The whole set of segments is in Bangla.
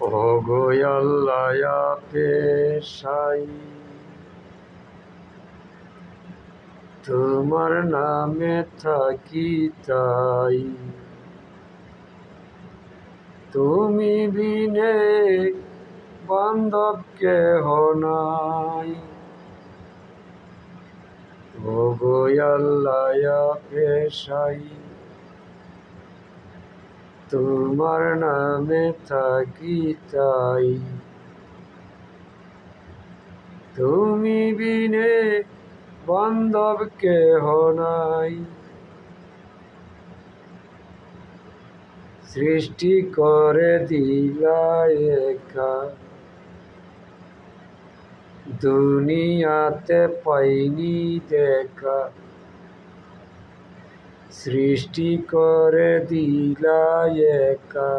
ওগো আল্লাহ পেশাই তোমার নামে থাকি তাই, তুমি বিনে বান্ধব কেহ নাই। ওগো আল্লাহ পেশাই তোমার নামে থাকি তাই, তুমি বিনে বান্ধব কেহ নাই। সৃষ্টি করে দিলা একা, দুনিয়াতে পাইনি দেখা। সৃষ্টি করে দিলা একা,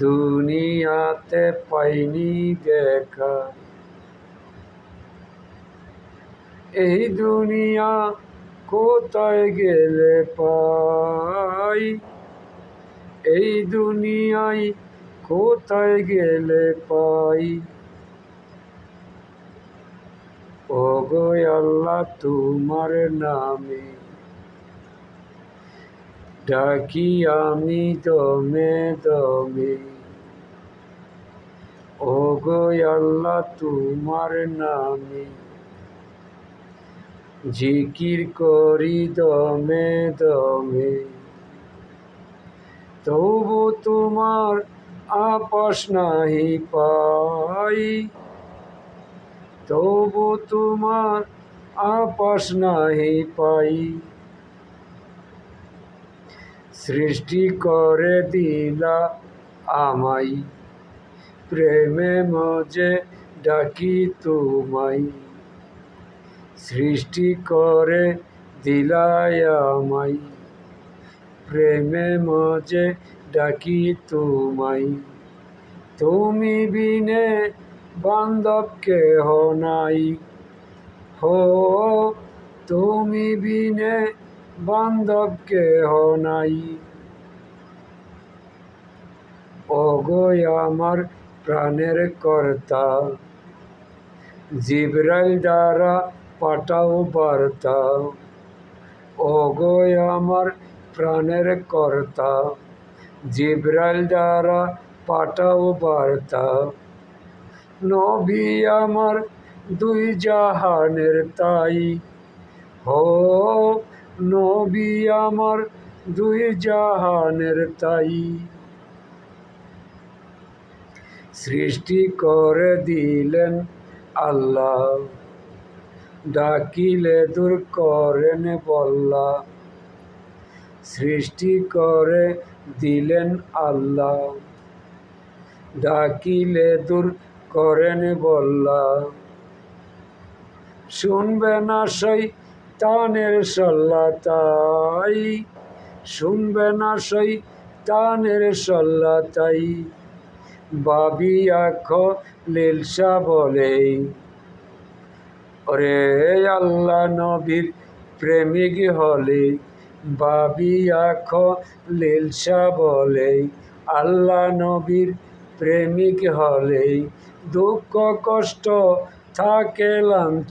দুনিয়াতে পাইনি দেখা। এই দুনিয়া কোথায় গেলে পাই, এই দুনিয়ায় কোথায় গেলে পাই। ওগো আল্লাহ তোমার নামে ডাকি আমি দমে দমে। ওগো আল্লাহ তোমার নামে জিকির করি দমে দমে। তবু তোমার আপস নাহি পাই, তবু তোমার আপস নাহি পাই। সৃষ্টি করে দিলা আমাই, প্রেমে মজে ডাকি তোমাই। সৃষ্টি করে দিলাই আমাই, প্রেমে মজে ডাকি তোমাই। তুমি বিনে বান্ধব কেহ নাই, হো তুমি বিনে বান্ধব কেহ নাই। ওগো আমার প্রাণের কর্তা, জিবরাইল দ্বারা পাঠাও বার্তা। ওগো আমার প্রাণের কর্তা, জিবরাইল দ্বারা পাঠাও বার্তা। নবী আমার দুই জাহানের তাই, হো নবী আমার দুই জাহানের তাই। সৃষ্টি করে দিলেন আল্লাহ, ডাকিলে দূর করেন বল্লা। সৃষ্টি করে দিলেন আল্লাহ, ডাকিলে দূর করেন বল্লা। শুনবে না শয়তানের সল্লা তাই, শুনবে না শয়তানের সল্লা তাই। বাবিয়া খলিলশা বলে, ওরে আল্লাহ নবীর প্রেমিক হলে। বাবিয়া খলিলশা বলে, আল্লাহ নবীর প্রেমিক হলে দুঃখ কষ্ট থাকে লাঞ্ছনা।